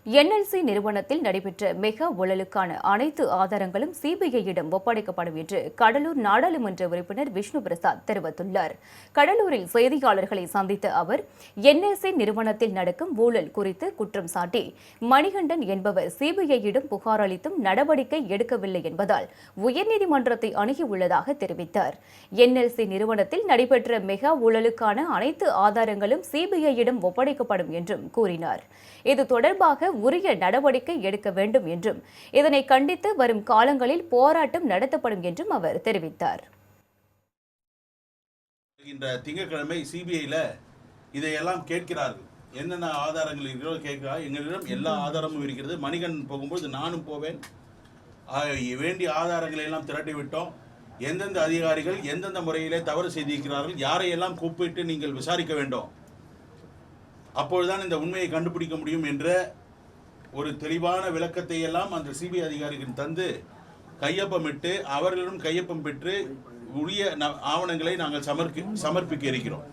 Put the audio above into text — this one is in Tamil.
என்எல்சி நிறுவனத்தில் நடைபெற்ற மெகா ஊழலுக்கான அனைத்து ஆதாரங்களும் சிபிஐயிடம் ஒப்படைக்கப்படும் என்று கடலூர் நாடாளுமன்ற உறுப்பினர் விஷ்ணு பிரசாத் தெரிவித்துள்ளார். கடலூரில் செய்தியாளர்களை சந்தித்த அவர், என்எல்சி நிறுவனத்தில் நடக்கும் ஊழல் குறித்து குற்றம் சாட்டி மணிகண்டன் என்பவர் சிபிஐயிடம் புகார் அளித்தும் நடவடிக்கை எடுக்கவில்லை என்பதால் உயர்நீதிமன்றத்தை அணுகியுள்ளதாக தெரிவித்தார். என்எல்சி நிறுவனத்தில் நடைபெற்ற மெகா ஊழலுக்கான அனைத்து ஆதாரங்களும் சிபிஐயிடம் ஒப்படைக்கப்படும் என்றும் கூறினார். இது தொடர்பாக உரிய நடவடிக்கை எடுக்க வேண்டும் என்றும் இதனை கண்டித்து வரும் காலங்களில் போராட்டம் நடத்தப்படும் என்றும் அவர் தெரிவித்தார். இந்த திங்கட்கிழமை சிபிஐல இதையெல்லாம் கேட்கிறார்கள். என்னென்ன ஆதாரங்கள் இருக்கிறதோ கேட்கிறார். எங்களிடம் எல்லா ஆதாரமும் இருக்கிறது. மணிகண்டன் போகும்போது நானும் போவேன். வேண்டிய ஆதாரங்களை எல்லாம் திரட்டி விட்டோம். எந்தெந்த அதிகாரிகள் எந்தெந்த முறையிலே தவறு செய்திருக்கிறார்கள், யாரையெல்லாம் கூப்பிட்டு நீங்கள் விசாரிக்க வேண்டும், அப்பொழுதுதான் இந்த உண்மையை கண்டுபிடிக்க முடியும் என்ற ஒரு தெளிவான விளக்கத்தை எல்லாம் அந்த சிபிஐ அதிகாரிகள் தந்து கையொப்பமிட்டு அவர்களிடம் கையொப்பம் பெற்று உரிய ஆவணங்களை நாங்கள் சமர்ப்பிக்க இருக்கிறோம்.